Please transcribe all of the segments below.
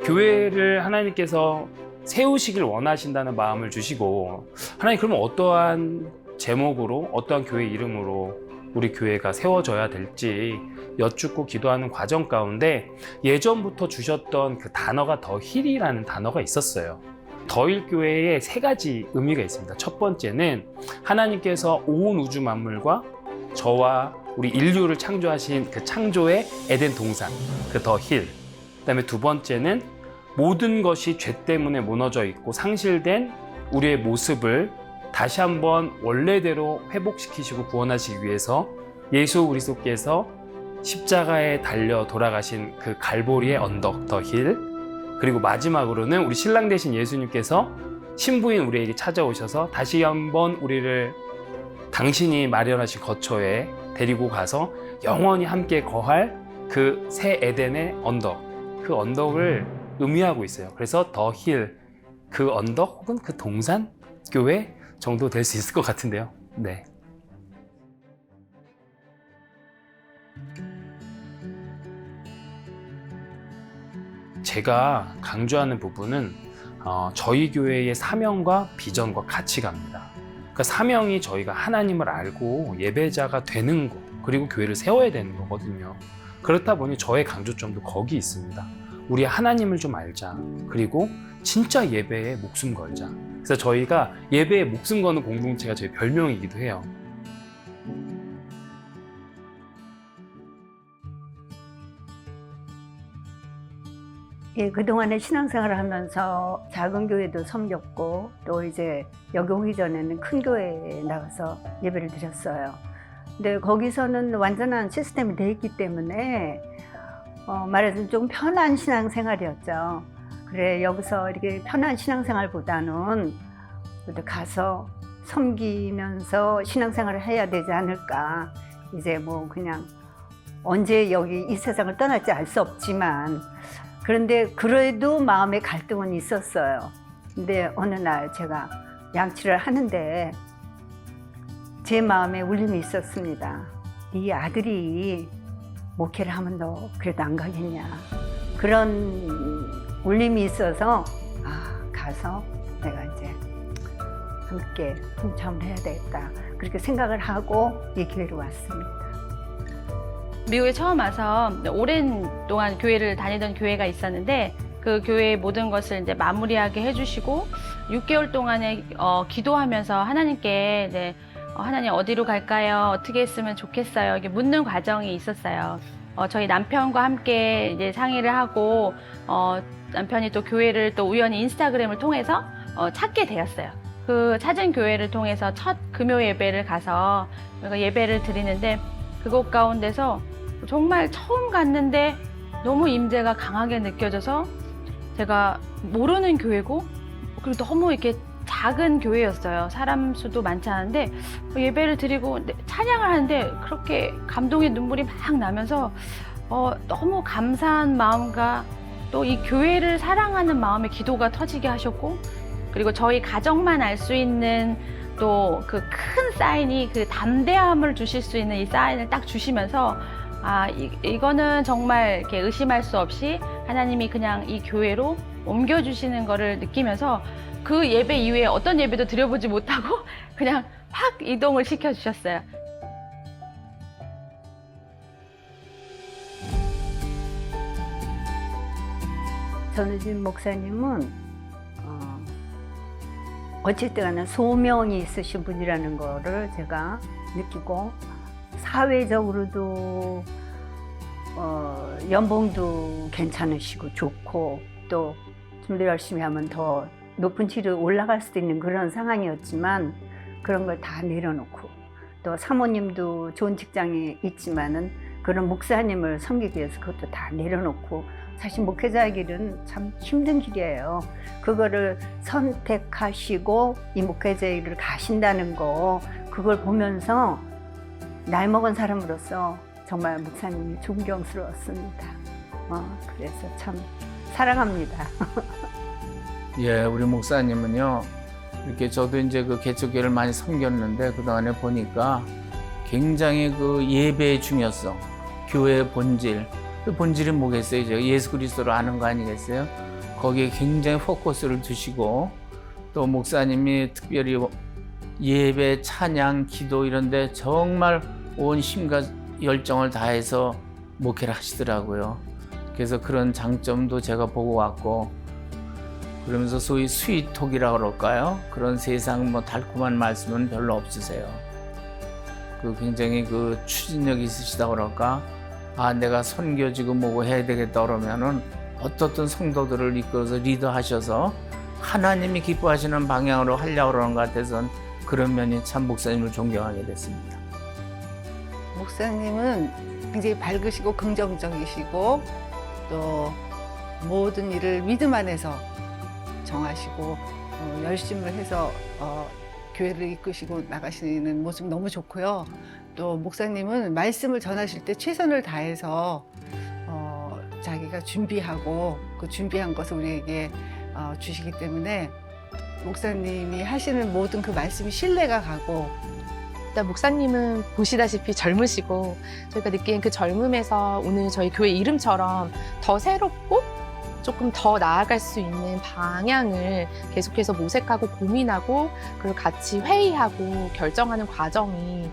교회를 하나님께서 세우시길 원하신다는 마음을 주시고, 하나님 그러면 어떠한 제목으로, 어떠한 교회 이름으로 우리 교회가 세워져야 될지 여쭙고 기도하는 과정 가운데 예전부터 주셨던 그 단어가 더 힐이라는 단어가 있었어요. 더힐 교회에 세 가지 의미가 있습니다. 첫 번째는 하나님께서 온 우주 만물과 저와 우리 인류를 창조하신 그 창조의 에덴 동산, 그 더 힐. 그다음에 두 번째는 모든 것이 죄 때문에 무너져 있고 상실된 우리의 모습을 다시 한번 원래대로 회복시키시고 구원하시기 위해서 예수 그리스도께서 십자가에 달려 돌아가신 그 갈보리의 언덕 더 힐. 그리고 마지막으로는 우리 신랑 되신 예수님께서 신부인 우리에게 찾아오셔서 다시 한번 우리를 당신이 마련하신 거처에 데리고 가서 영원히 함께 거할 그 새 에덴의 언덕, 그 언덕을 의미하고 있어요. 그래서 더 힐, 그 언덕 혹은 그 동산 교회 정도 될 수 있을 것 같은데요. 네. 제가 강조하는 부분은 저희 교회의 사명과 비전과 가치관입니다. 그러니까 사명이 저희가 하나님을 알고 예배자가 되는 거, 그리고 교회를 세워야 되는 거거든요. 그렇다 보니 저의 강조점도 거기 있습니다. 우리 하나님을 좀 알자. 그리고 진짜 예배에 목숨 걸자. 그래서 저희가 예배에 목숨 거는 공동체가 저희 별명이기도 해요. 예, 그동안에 신앙생활을 하면서 작은 교회도 섬겼고 또 이제 여기 오기 전에는 큰 교회에 나가서 예배를 드렸어요. 근데 거기서는 완전한 시스템이 돼 있기 때문에 말하자면 좀 편한 신앙생활이었죠. 그래, 여기서 이렇게 편한 신앙생활보다는 가서 섬기면서 신앙생활을 해야 되지 않을까. 이제 뭐 그냥 언제 여기 이 세상을 떠날지 알 수 없지만, 그런데 그래도 마음의 갈등은 있었어요. 근데 어느 날 제가 양치를 하는데 제 마음에 울림이 있었습니다. 네 아들이 목회를 하면 너 그래도 안 가겠냐. 그런 울림이 있어서 가서 내가 이제 함께 동참을 해야 되겠다. 그렇게 생각을 하고 이 교회로 왔습니다. 미국에 처음 와서 오랜 동안 교회를 다니던 교회가 있었는데 그 교회의 모든 것을 이제 마무리하게 해주시고 6개월 동안에 기도하면서 하나님께 하나님 어디로 갈까요? 어떻게 했으면 좋겠어요? 이렇게 묻는 과정이 있었어요. 저희 남편과 함께 이제 상의를 하고 남편이 또 교회를 또 우연히 인스타그램을 통해서 찾게 되었어요. 그 찾은 교회를 통해서 첫 금요 예배를 가서 예배를 드리는데 그곳 가운데서 정말 처음 갔는데 너무 임재가 강하게 느껴져서 제가 모르는 교회고 그리고 너무 이렇게 작은 교회였어요. 사람 수도 많지 않은데 예배를 드리고 찬양을 하는데 그렇게 감동의 눈물이 막 나면서 너무 감사한 마음과 또 이 교회를 사랑하는 마음의 기도가 터지게 하셨고, 그리고 저희 가정만 알 수 있는 또 그 큰 사인이 그 담대함을 주실 수 있는 이 사인을 딱 주시면서 이거는 정말 이렇게 의심할 수 없이 하나님이 그냥 이 교회로 옮겨주시는 거를 느끼면서 그 예배 이후에 어떤 예배도 드려보지 못하고 그냥 확 이동을 시켜주셨어요. 전우진 목사님은 어쨌든 간에 소명이 있으신 분이라는 거를 제가 느끼고, 사회적으로도 연봉도 괜찮으시고 좋고 또 좀 더 열심히 하면 더 높은 지로 올라갈 수도 있는 그런 상황이었지만 그런 걸 다 내려놓고, 또 사모님도 좋은 직장에 있지만은 그런 목사님을 섬기기 위해서 그것도 다 내려놓고, 사실 목회자의 길은 참 힘든 길이에요. 그거를 선택하시고 이 목회자의 길을 가신다는 거, 그걸 보면서 나이 먹은 사람으로서 정말 목사님이 존경스러웠습니다. 그래서 참 사랑합니다. 예, 우리 목사님은요, 이렇게 저도 이제 그 개척교회를 많이 섬겼는데 그동안에 보니까 굉장히 그 예배의 중요성, 교회의 본질, 그 본질이 뭐겠어요? 제가 예수 그리스도를 아는 거 아니겠어요? 거기에 굉장히 포커스를 두시고 또 목사님이 특별히 예배, 찬양, 기도 이런 데 정말 온 힘과 열정을 다해서 목회를 하시더라고요. 그래서 그런 장점도 제가 보고 왔고, 그러면서 소위 스윗톡이라고 그럴까요? 그런 세상 뭐 달콤한 말씀은 별로 없으세요. 그 굉장히 그 추진력이 있으시다고 그럴까? 아, 내가 선교지고 뭐고 해야 되겠다 그러면은 어떻든 성도들을 이끌어서 리더하셔서 하나님이 기뻐하시는 방향으로 하려고 그러는 것 같아서 그런 면이 참 목사님을 존경하게 됐습니다. 목사님은 굉장히 밝으시고 긍정적이시고 또 모든 일을 믿음 안에서 정하시고 열심을 해서 교회를 이끄시고 나가시는 모습 너무 좋고요. 또 목사님은 말씀을 전하실 때 최선을 다해서 자기가 준비하고 그 준비한 것을 우리에게 주시기 때문에 목사님이 하시는 모든 그 말씀이 신뢰가 가고, 일단 목사님은 보시다시피 젊으시고 저희가 느끼는 그 젊음에서 오늘 저희 교회 이름처럼 더 새롭고 조금 더 나아갈 수 있는 방향을 계속해서 모색하고 고민하고 그리고 같이 회의하고 결정하는 과정이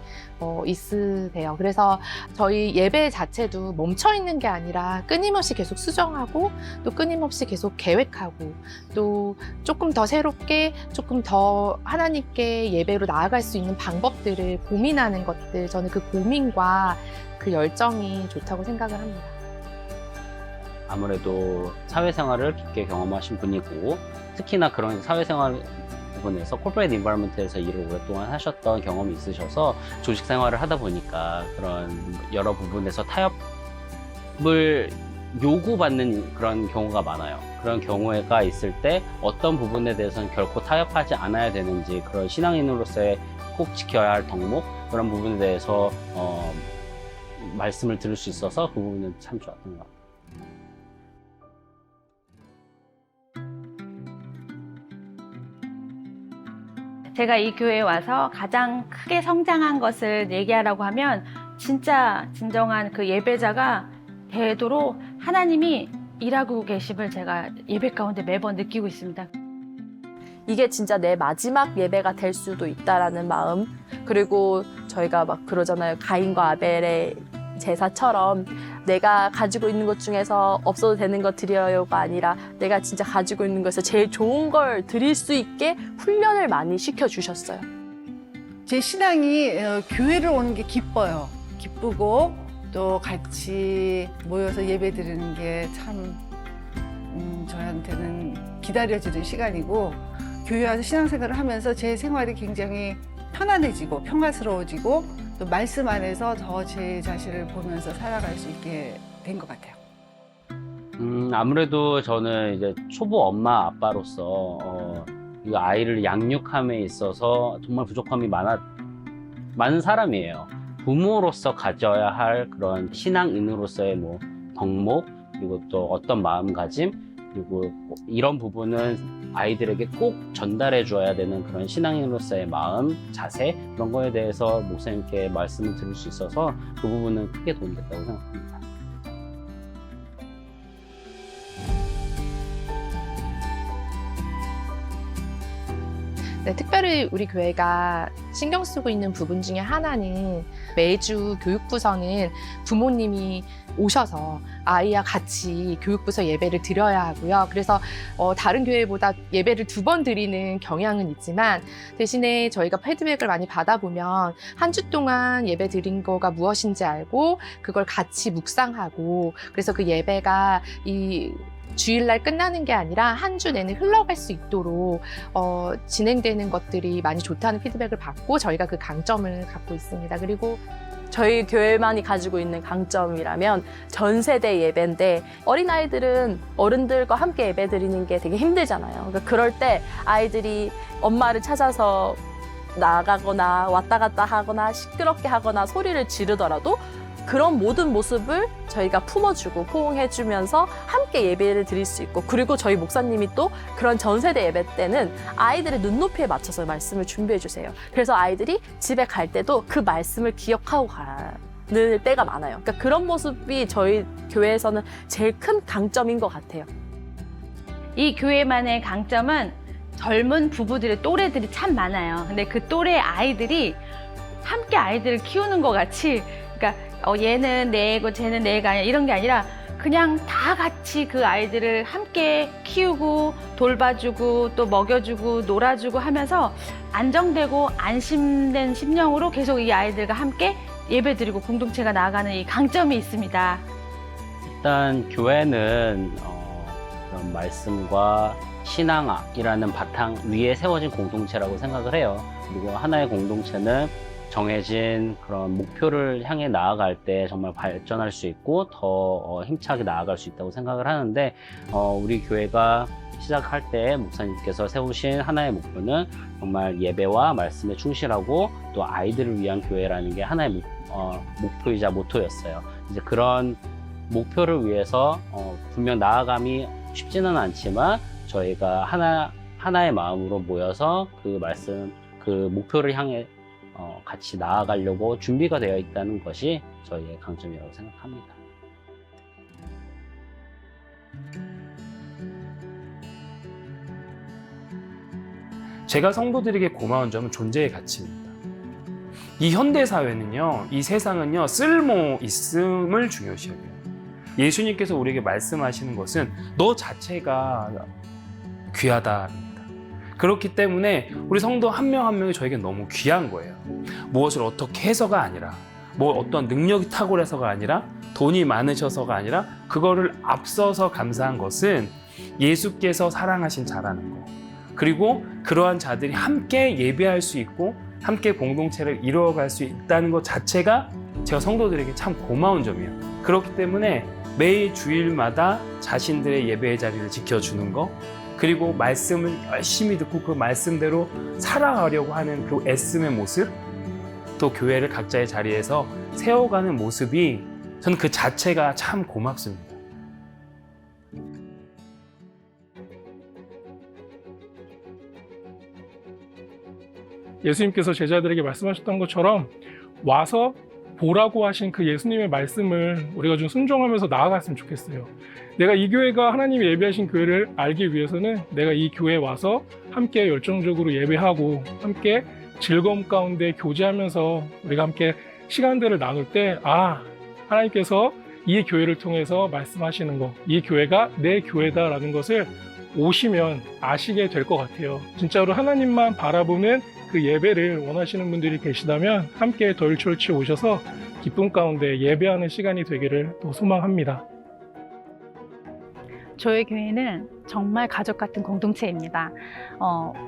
있으세요. 그래서 저희 예배 자체도 멈춰 있는 게 아니라 끊임없이 계속 수정하고 또 끊임없이 계속 계획하고 또 조금 더 새롭게 조금 더 하나님께 예배로 나아갈 수 있는 방법들을 고민하는 것들, 저는 그 고민과 그 열정이 좋다고 생각을 합니다. 아무래도 사회생활을 깊게 경험하신 분이고, 특히나 그런 사회생활 부분에서 코퍼레이트 인바이러먼트에서 일을 오랫동안 하셨던 경험이 있으셔서 조직 생활을 하다 보니까 그런 여러 부분에서 타협을 요구받는 그런 경우가 많아요. 그런 경우가 있을 때 어떤 부분에 대해서는 결코 타협하지 않아야 되는지, 그런 신앙인으로서의 꼭 지켜야 할 덕목, 그런 부분에 대해서 말씀을 들을 수 있어서 그 부분은 참 좋았던 것 같아요. 제가 이 교회에 와서 가장 크게 성장한 것을 얘기하라고 하면 진짜 진정한 그 예배자가 되도록 하나님이 일하고 계심을 제가 예배 가운데 매번 느끼고 있습니다. 이게 진짜 내 마지막 예배가 될 수도 있다라는 마음, 그리고 저희가 막 그러잖아요. 가인과 아벨의 제사처럼 내가 가지고 있는 것 중에서 없어도 되는 거 드려요가 아니라 내가 진짜 가지고 있는 것에서 제일 좋은 걸 드릴 수 있게 훈련을 많이 시켜주셨어요. 제 신앙이 교회를 오는 게 기뻐요. 기쁘고 또 같이 모여서 예배 드리는 게 참 저한테는 기다려지는 시간이고, 교회 와서 신앙생활을 하면서 제 생활이 굉장히 편안해지고 평화스러워지고 또 말씀 안에서 더 제 자신을 보면서 살아갈 수 있게 된 것 같아요. 아무래도 저는 이제 초보 엄마 아빠로서 이 아이를 양육함에 있어서 정말 부족함이 많은 사람이에요. 부모로서 가져야 할 그런 신앙인으로서의 뭐 덕목, 그리고 또 어떤 마음가짐, 그리고 이런 부분은 아이들에게 꼭 전달해 줘야 되는 그런 신앙인으로서의 마음, 자세, 그런 거에 대해서 목사님께 말씀을 드릴 수 있어서 그 부분은 크게 도움됐다고 생각합니다. 네, 특별히 우리 교회가 신경 쓰고 있는 부분 중에 하나는 매주 교육부서는 부모님이 오셔서 아이와 같이 교육부서 예배를 드려야 하고요. 그래서 다른 교회보다 예배를 2번 드리는 경향은 있지만 대신에 저희가 피드백을 많이 받아보면 한 주 동안 예배 드린 거가 무엇인지 알고 그걸 같이 묵상하고, 그래서 그 예배가 이 주일날 끝나는 게 아니라 한 주 내내 흘러갈 수 있도록 진행되는 것들이 많이 좋다는 피드백을 받고 저희가 그 강점을 갖고 있습니다. 그리고 저희 교회만이 가지고 있는 강점이라면 전 세대 예배인데, 어린아이들은 어른들과 함께 예배 드리는 게 되게 힘들잖아요. 그러니까 그럴 때 아이들이 엄마를 찾아서 나가거나 왔다 갔다 하거나 시끄럽게 하거나 소리를 지르더라도 그런 모든 모습을 저희가 품어주고 포옹해주면서 함께 예배를 드릴 수 있고, 그리고 저희 목사님이 또 그런 전세대 예배 때는 아이들의 눈높이에 맞춰서 말씀을 준비해 주세요. 그래서 아이들이 집에 갈 때도 그 말씀을 기억하고 가는 때가 많아요. 그러니까 그런 모습이 저희 교회에서는 제일 큰 강점인 것 같아요. 이 교회만의 강점은 젊은 부부들의 또래들이 참 많아요. 근데 그 또래 아이들이 함께 아이들을 키우는 것 같이, 그러니까 얘는 내 애고 쟤는 내 애가 아니야 이런 게 아니라 그냥 다 같이 그 아이들을 함께 키우고 돌봐주고 또 먹여주고 놀아주고 하면서 안정되고 안심된 심령으로 계속 이 아이들과 함께 예배드리고 공동체가 나아가는 이 강점이 있습니다. 일단 교회는 그런 말씀과 신앙이라는 바탕 위에 세워진 공동체라고 생각을 해요. 그리고 하나의 공동체는 정해진 그런 목표를 향해 나아갈 때 정말 발전할 수 있고 더 힘차게 나아갈 수 있다고 생각을 하는데, 우리 교회가 시작할 때 목사님께서 세우신 하나의 목표는 정말 예배와 말씀에 충실하고 또 아이들을 위한 교회라는 게 하나의 목표이자 모토였어요. 이제 그런 목표를 위해서 분명 나아감이 쉽지는 않지만 저희가 하나의 마음으로 모여서 그 말씀, 그 목표를 향해 같이 나아가려고 준비가 되어 있다는 것이 저희의 강점이라고 생각합니다. 제가 성도들에게 고마운 점은 존재의 가치입니다. 이 현대 사회는요, 이 세상은요, 쓸모 있음을 중요시 여겨요. 예수님께서 우리에게 말씀하시는 것은 너 자체가 귀하다입니다. 그렇기 때문에 우리 성도 한 명 한 명이 저에게 너무 귀한 거예요. 무엇을 어떻게 해서가 아니라, 뭐 어떤 능력이 탁월해서가 아니라, 돈이 많으셔서가 아니라, 그거를 앞서서 감사한 것은 예수께서 사랑하신 자라는 거. 그리고 그러한 자들이 함께 예배할 수 있고 함께 공동체를 이루어갈 수 있다는 것 자체가 제가 성도들에게 참 고마운 점이에요. 그렇기 때문에 매일 주일마다 자신들의 예배의 자리를 지켜주는 거, 그리고 말씀을 열심히 듣고 그 말씀대로 살아가려고 하는 그 애씀의 모습, 또 교회를 각자의 자리에서 세워가는 모습이 저는 그 자체가 참 고맙습니다. 예수님께서 제자들에게 말씀하셨던 것처럼 와서 보라고 하신 그 예수님의 말씀을 우리가 좀 순종하면서 나아갔으면 좋겠어요. 내가 이 교회가 하나님이 예배하신 교회를 알기 위해서는 내가 이 교회에 와서 함께 열정적으로 예배하고 함께 즐거움 가운데 교제하면서 우리가 함께 시간들을 나눌 때, 하나님께서 이 교회를 통해서 말씀하시는 거, 이 교회가 내 교회다라는 것을 오시면 아시게 될 것 같아요. 진짜로 하나님만 바라보는 그 예배를 원하시는 분들이 계시다면 함께 덜철치 오셔서 기쁨 가운데 예배하는 시간이 되기를 또 소망합니다. 저희 교회는 정말 가족 같은 공동체입니다.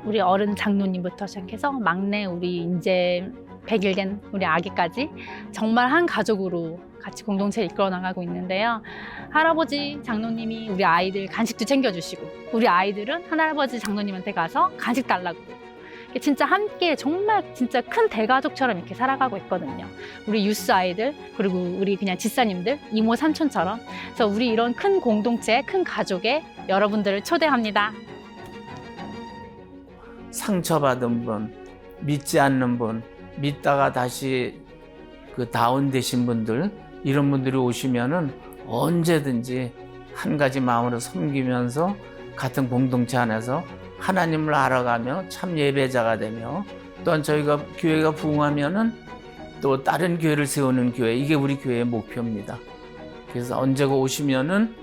우리 어른 장로님부터 시작해서 막내 우리 이제 100일 된 우리 아기까지 정말 한 가족으로 같이 공동체를 이끌어 나가고 있는데요. 할아버지 장로님이 우리 아이들 간식도 챙겨주시고 우리 아이들은 할아버지 장로님한테 가서 간식 달라고 진짜 함께 정말 진짜 큰 대가족처럼 이렇게 살아가고 있거든요. 우리 유스 아이들 그리고 우리 그냥 집사님들 이모 삼촌처럼. 그래서 우리 이런 큰 공동체 큰 가족에 여러분들을 초대합니다. 상처받은 분, 믿지 않는 분, 믿다가 다시 그 다운되신 분들, 이런 분들이 오시면은 언제든지 한 가지 마음으로 섬기면서 같은 공동체 안에서 하나님을 알아가며 참 예배자가 되며, 또한 저희가 교회가 부흥하면은 또 다른 교회를 세우는 교회, 이게 우리 교회의 목표입니다. 그래서 언제가 오시면은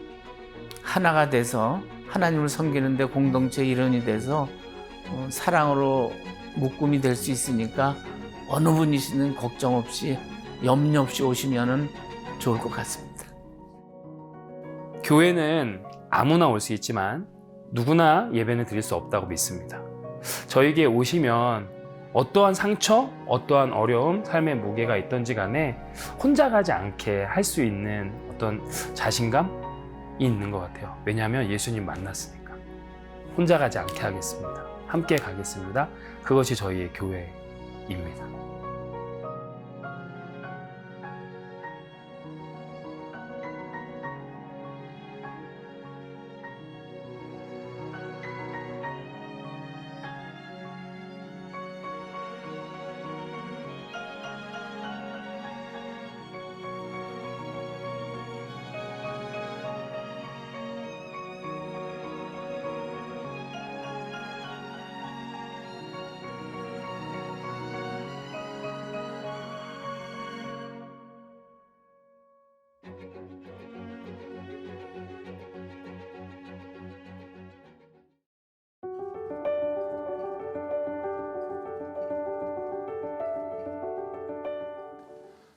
하나가 돼서 하나님을 섬기는데 공동체 일원이 돼서 사랑으로 묶음이 될 수 있으니까 어느 분이시든 걱정 없이 염려 없이 오시면은 좋을 것 같습니다. 교회는 아무나 올 수 있지만 누구나 예배는 드릴 수 없다고 믿습니다. 저에게 오시면 어떠한 상처, 어떠한 어려움, 삶의 무게가 있던지 간에 혼자 가지 않게 할 수 있는 어떤 자신감이 있는 것 같아요. 왜냐하면 예수님 만났으니까. 혼자 가지 않게 하겠습니다. 함께 가겠습니다. 그것이 저희의 교회입니다.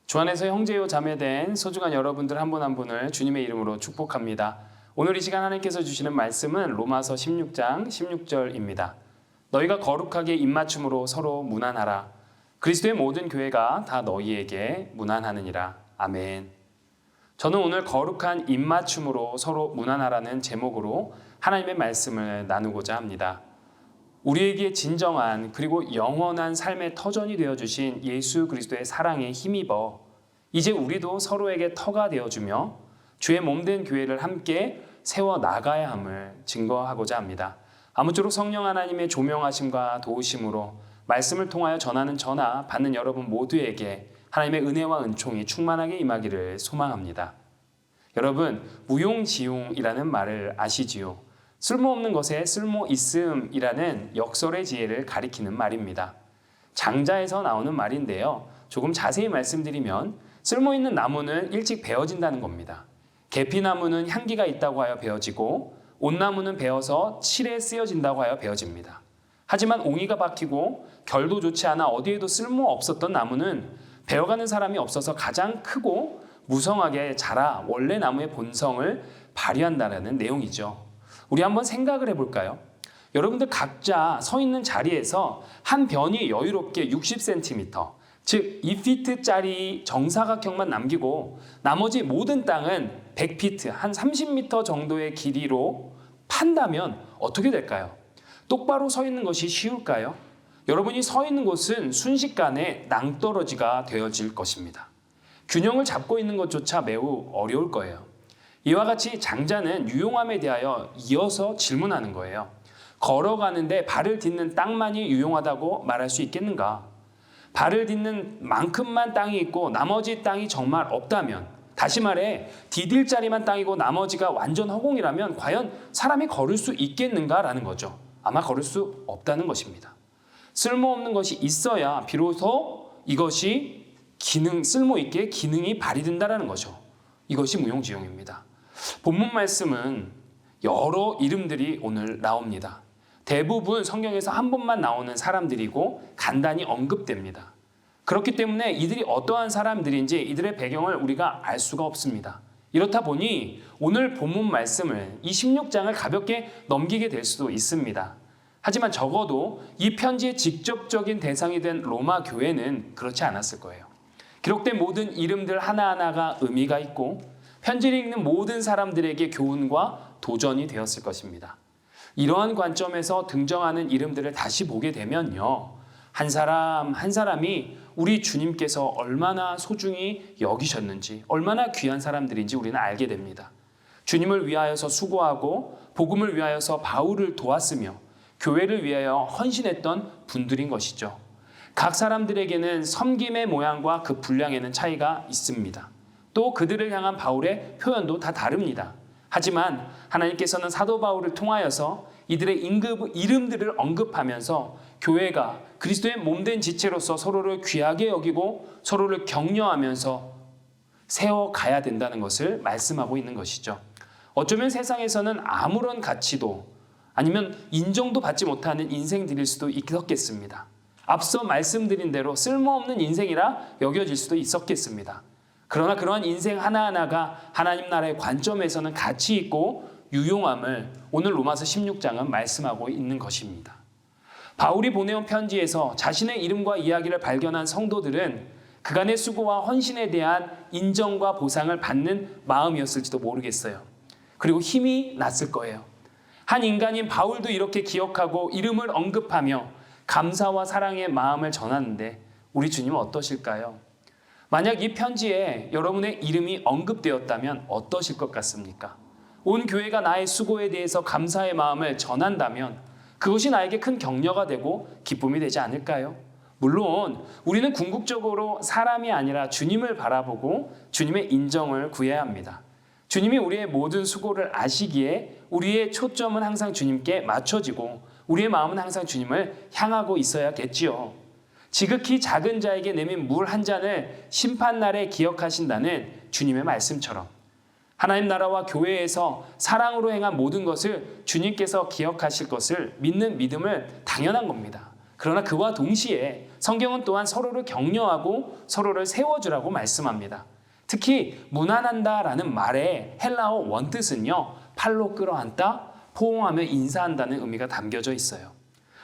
주 안에서 형제요 자매된 소중한 여러분들 한 분 한 분을 주님의 이름으로 축복합니다. 오늘 이 시간 하나님께서 주시는 말씀은 로마서 16장 16절입니다. 너희가 거룩하게 입맞춤으로 서로 문안하라. 그리스도의 모든 교회가 다 너희에게 문안하느니라. 아멘. 저는 오늘 거룩한 입맞춤으로 서로 문안하라는 제목으로 하나님의 말씀을 나누고자 합니다. 우리에게 진정한 그리고 영원한 삶의 터전이 되어주신 예수 그리스도의 사랑에 힘입어 이제 우리도 서로에게 터가 되어주며 주의 몸된 교회를 함께 세워 나가야 함을 증거하고자 합니다. 아무쪼록 성령 하나님의 조명하심과 도우심으로 말씀을 통하여 전하는 저나 받는 여러분 모두에게 하나님의 은혜와 은총이 충만하게 임하기를 소망합니다. 여러분, 무용지용이라는 말을 아시지요? 쓸모없는 것에 쓸모 있음이라는 역설의 지혜를 가리키는 말입니다. 장자에서 나오는 말인데요. 조금 자세히 말씀드리면 쓸모있는 나무는 일찍 베어진다는 겁니다. 계피나무는 향기가 있다고 하여 베어지고 온나무는 베어서 칠에 쓰여진다고 하여 베어집니다. 하지만 옹이가 박히고 결도 좋지 않아 어디에도 쓸모없었던 나무는 베어가는 사람이 없어서 가장 크고 무성하게 자라 원래 나무의 본성을 발휘한다는 내용이죠. 우리 한번 생각을 해볼까요? 여러분들 각자 서 있는 자리에서 한 변이 여유롭게 60cm, 즉 2피트짜리 정사각형만 남기고 나머지 모든 땅은 100피트, 한 30m 정도의 길이로 판다면 어떻게 될까요? 똑바로 서 있는 것이 쉬울까요? 여러분이 서 있는 곳은 순식간에 낭떠러지가 되어질 것입니다. 균형을 잡고 있는 것조차 매우 어려울 거예요. 이와 같이 장자는 유용함에 대하여 이어서 질문하는 거예요. 걸어가는데 발을 딛는 땅만이 유용하다고 말할 수 있겠는가? 발을 딛는 만큼만 땅이 있고 나머지 땅이 정말 없다면, 다시 말해 디딜 자리만 땅이고 나머지가 완전 허공이라면 과연 사람이 걸을 수 있겠는가라는 거죠. 아마 걸을 수 없다는 것입니다. 쓸모없는 것이 있어야 비로소 이것이 쓸모있게 기능이 발휘된다는 거죠. 이것이 무용지용입니다. 본문 말씀은 여러 이름들이 오늘 나옵니다. 대부분 성경에서 한 번만 나오는 사람들이고 간단히 언급됩니다. 그렇기 때문에 이들이 어떠한 사람들인지 이들의 배경을 우리가 알 수가 없습니다. 이렇다 보니 오늘 본문 말씀을 이 16장을 가볍게 넘기게 될 수도 있습니다. 하지만 적어도 이 편지의 직접적인 대상이 된 로마 교회는 그렇지 않았을 거예요. 기록된 모든 이름들 하나하나가 의미가 있고 편지를 읽는 모든 사람들에게 교훈과 도전이 되었을 것입니다. 이러한 관점에서 등정하는 이름들을 다시 보게 되면요, 한 사람 한 사람이 우리 주님께서 얼마나 소중히 여기셨는지, 얼마나 귀한 사람들인지 우리는 알게 됩니다. 주님을 위하여서 수고하고 복음을 위하여서 바울을 도왔으며 교회를 위하여 헌신했던 분들인 것이죠. 각 사람들에게는 섬김의 모양과 그 분량에는 차이가 있습니다. 또 그들을 향한 바울의 표현도 다 다릅니다. 하지만 하나님께서는 사도 바울을 통하여서 이들의 이름들을 언급하면서 교회가 그리스도의 몸된 지체로서 서로를 귀하게 여기고 서로를 격려하면서 세워가야 된다는 것을 말씀하고 있는 것이죠. 어쩌면 세상에서는 아무런 가치도 아니면 인정도 받지 못하는 인생들일 수도 있었겠습니다. 앞서 말씀드린 대로 쓸모없는 인생이라 여겨질 수도 있었겠습니다. 그러나 그러한 인생 하나하나가 하나님 나라의 관점에서는 가치 있고 유용함을 오늘 로마서 16장은 말씀하고 있는 것입니다. 바울이 보내온 편지에서 자신의 이름과 이야기를 발견한 성도들은 그간의 수고와 헌신에 대한 인정과 보상을 받는 마음이었을지도 모르겠어요. 그리고 힘이 났을 거예요. 한 인간인 바울도 이렇게 기억하고 이름을 언급하며 감사와 사랑의 마음을 전하는데 우리 주님은 어떠실까요? 만약 이 편지에 여러분의 이름이 언급되었다면 어떠실 것 같습니까? 온 교회가 나의 수고에 대해서 감사의 마음을 전한다면 그것이 나에게 큰 격려가 되고 기쁨이 되지 않을까요? 물론 우리는 궁극적으로 사람이 아니라 주님을 바라보고 주님의 인정을 구해야 합니다. 주님이 우리의 모든 수고를 아시기에 우리의 초점은 항상 주님께 맞춰지고 우리의 마음은 항상 주님을 향하고 있어야겠지요. 지극히 작은 자에게 내민 물 한 잔을 심판날에 기억하신다는 주님의 말씀처럼 하나님 나라와 교회에서 사랑으로 행한 모든 것을 주님께서 기억하실 것을 믿는 믿음을 당연한 겁니다. 그러나 그와 동시에 성경은 또한 서로를 격려하고 서로를 세워주라고 말씀합니다. 특히 무난한다라는 말의 헬라어 원뜻은요, 팔로 끌어안다, 포옹하며 인사한다는 의미가 담겨져 있어요.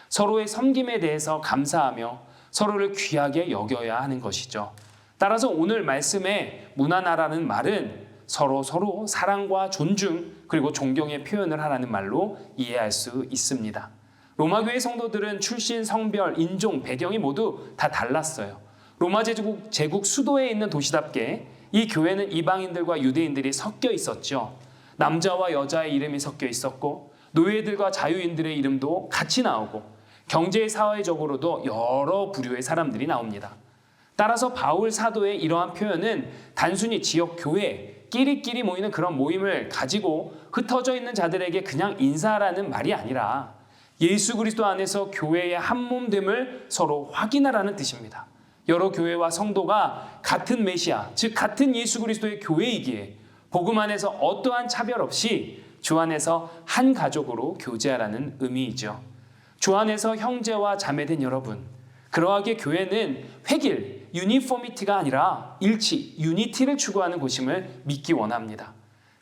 서로의 섬김에 대해서 감사하며 서로를 귀하게 여겨야 하는 것이죠. 따라서 오늘 말씀에 무난하라는 말은 서로 사랑과 존중 그리고 존경의 표현을 하라는 말로 이해할 수 있습니다. 로마교회 성도들은 출신, 성별, 인종, 배경이 모두 다 달랐어요. 로마 제국 수도에 있는 도시답게 이 교회는 이방인들과 유대인들이 섞여 있었죠. 남자와 여자의 이름이 섞여 있었고 노예들과 자유인들의 이름도 같이 나오고 경제 사회적으로도 여러 부류의 사람들이 나옵니다. 따라서 바울 사도의 이러한 표현은 단순히 지역 교회, 끼리끼리 모이는 그런 모임을 가지고 흩어져 있는 자들에게 그냥 인사하라는 말이 아니라 예수 그리스도 안에서 교회의 한 몸됨을 서로 확인하라는 뜻입니다. 여러 교회와 성도가 같은 메시아, 즉 같은 예수 그리스도의 교회이기에 복음 안에서 어떠한 차별 없이 주 안에서 한 가족으로 교제하라는 의미이죠. 주 안에서 형제와 자매된 여러분, 그러하게 교회는 획일, 유니포미티가 아니라 일치, 유니티를 추구하는 곳임을 믿기 원합니다.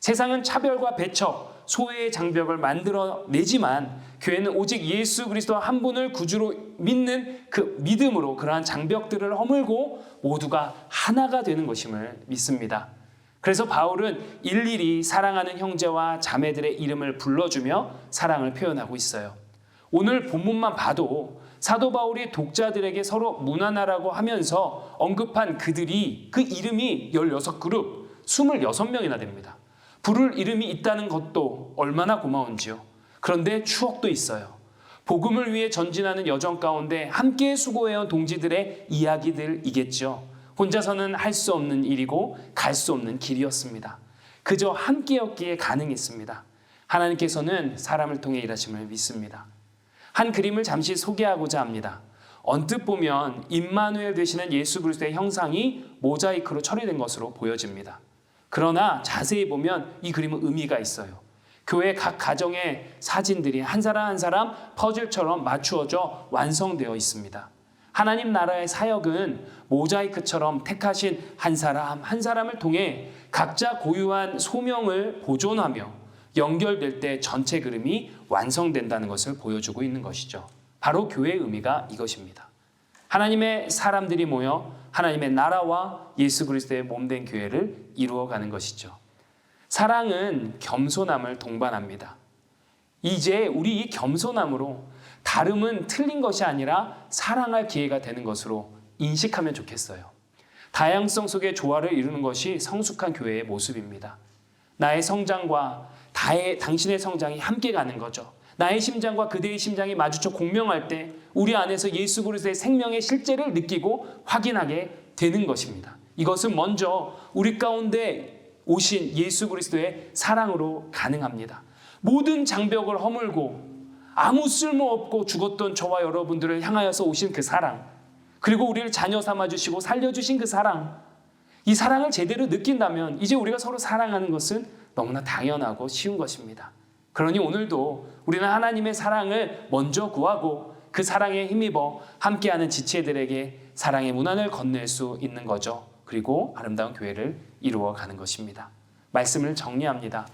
세상은 차별과 배척, 소외의 장벽을 만들어내지만 교회는 오직 예수 그리스도 한 분을 구주로 믿는 그 믿음으로 그러한 장벽들을 허물고 모두가 하나가 되는 것임을 믿습니다. 그래서 바울은 일일이 사랑하는 형제와 자매들의 이름을 불러주며 사랑을 표현하고 있어요. 오늘 본문만 봐도 사도 바울이 독자들에게 서로 무난하라고 하면서 언급한 그들이 그 이름이 16그룹, 26명이나 됩니다. 부를 이름이 있다는 것도 얼마나 고마운지요. 그런데 추억도 있어요. 복음을 위해 전진하는 여정 가운데 함께 수고해온 동지들의 이야기들이겠죠. 혼자서는 할 수 없는 일이고 갈 수 없는 길이었습니다. 그저 함께였기에 가능했습니다. 하나님께서는 사람을 통해 일하심을 믿습니다. 한 그림을 잠시 소개하고자 합니다. 언뜻 보면 임마누엘 되시는 예수 그리스도의 형상이 모자이크로 처리된 것으로 보여집니다. 그러나 자세히 보면 이 그림은 의미가 있어요. 교회 각 가정의 사진들이 한 사람 한 사람 퍼즐처럼 맞추어져 완성되어 있습니다. 하나님 나라의 사역은 모자이크처럼 택하신 한 사람 한 사람을 통해 각자 고유한 소명을 보존하며 연결될 때 전체 그림이 완성된다는 것을 보여주고 있는 것이죠. 바로 교회의 의미가 이것입니다. 하나님의 사람들이 모여 하나님의 나라와 예수 그리스도의 몸된 교회를 이루어가는 것이죠. 사랑은 겸손함을 동반합니다. 이제 우리 이 겸손함으로 다름은 틀린 것이 아니라 사랑할 기회가 되는 것으로 인식하면 좋겠어요. 다양성 속에 조화를 이루는 것이 성숙한 교회의 모습입니다. 나의 성장과 당신의 성장이 함께 가는 거죠. 나의 심장과 그대의 심장이 마주쳐 공명할 때 우리 안에서 예수 그리스도의 생명의 실제를 느끼고 확인하게 되는 것입니다. 이것은 먼저 우리 가운데 오신 예수 그리스도의 사랑으로 가능합니다. 모든 장벽을 허물고 아무 쓸모없고 죽었던 저와 여러분들을 향하여서 오신 그 사랑, 그리고 우리를 자녀 삼아주시고 살려주신 그 사랑, 이 사랑을 제대로 느낀다면 이제 우리가 서로 사랑하는 것은 너무나 당연하고 쉬운 것입니다. 그러니 오늘도 우리는 하나님의 사랑을 먼저 구하고 그 사랑에 힘입어 함께하는 지체들에게 사랑의 문안을 건넬 수 있는 거죠. 그리고 아름다운 교회를 이루어가는 것입니다. 말씀을 정리합니다.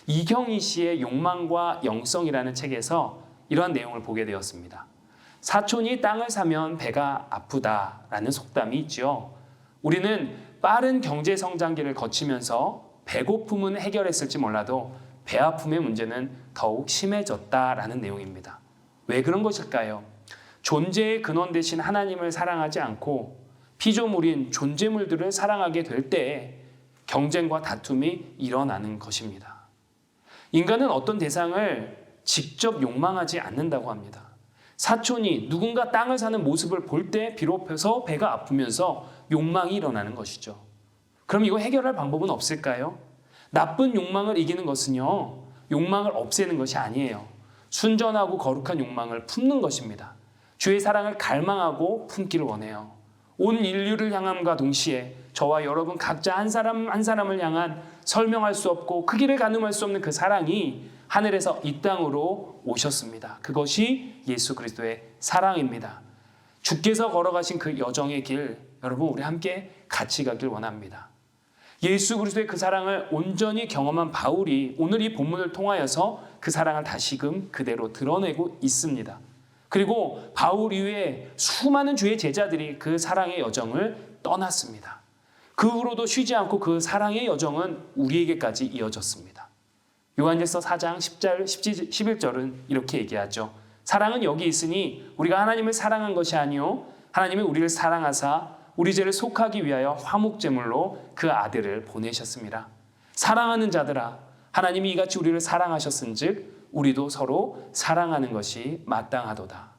이경희 씨의 욕망과 영성이라는 책에서 이러한 내용을 보게 되었습니다. 사촌이 땅을 사면 배가 아프다라는 속담이 있죠. 우리는 빠른 경제 성장기를 거치면서 배고픔은 해결했을지 몰라도 배 아픔의 문제는 더욱 심해졌다라는 내용입니다. 왜 그런 것일까요? 존재의 근원 되신 하나님을 사랑하지 않고 피조물인 존재물들을 사랑하게 될 때 경쟁과 다툼이 일어나는 것입니다. 인간은 어떤 대상을 직접 욕망하지 않는다고 합니다. 사촌이 누군가 땅을 사는 모습을 볼 때 비로소 배가 아프면서 욕망이 일어나는 것이죠. 그럼 이거 해결할 방법은 없을까요? 나쁜 욕망을 이기는 것은요, 욕망을 없애는 것이 아니에요. 순전하고 거룩한 욕망을 품는 것입니다. 주의 사랑을 갈망하고 품기를 원해요. 온 인류를 향함과 동시에 저와 여러분 각자 한 사람 한 사람을 향한 설명할 수 없고 크기를 가늠할 수 없는 그 사랑이 하늘에서 이 땅으로 오셨습니다. 그것이 예수 그리스도의 사랑입니다. 주께서 걸어가신 그 여정의 길, 여러분 우리 함께 같이 가길 원합니다. 예수 그리스도의 그 사랑을 온전히 경험한 바울이 오늘 이 본문을 통하여서 그 사랑을 다시금 그대로 드러내고 있습니다. 그리고 바울 이후에 수많은 주의 제자들이 그 사랑의 여정을 떠났습니다. 그 후로도 쉬지 않고 그 사랑의 여정은 우리에게까지 이어졌습니다. 요한일서 4장 10절, 11절은 이렇게 얘기하죠. 사랑은 여기 있으니 우리가 하나님을 사랑한 것이 아니요 하나님이 우리를 사랑하사 우리 죄를 속하기 위하여 화목제물로 그 아들을 보내셨습니다. 사랑하는 자들아, 하나님이 이같이 우리를 사랑하셨은즉 우리도 서로 사랑하는 것이 마땅하도다.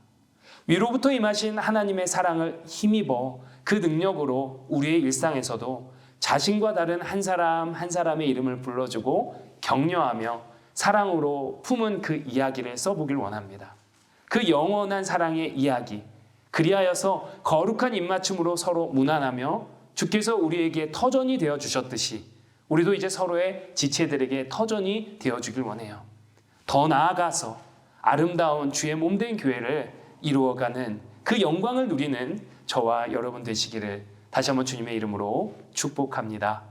위로부터 임하신 하나님의 사랑을 힘입어 그 능력으로 우리의 일상에서도 자신과 다른 한 사람 한 사람의 이름을 불러주고 격려하며 사랑으로 품은 그 이야기를 써보길 원합니다. 그 영원한 사랑의 이야기, 그리하여서 거룩한 입맞춤으로 서로 무난하며 주께서 우리에게 터전이 되어주셨듯이 우리도 이제 서로의 지체들에게 터전이 되어주길 원해요. 더 나아가서 아름다운 주의 몸된 교회를 이루어가는 그 영광을 누리는 저와 여러분 되시기를 다시 한번 주님의 이름으로 축복합니다.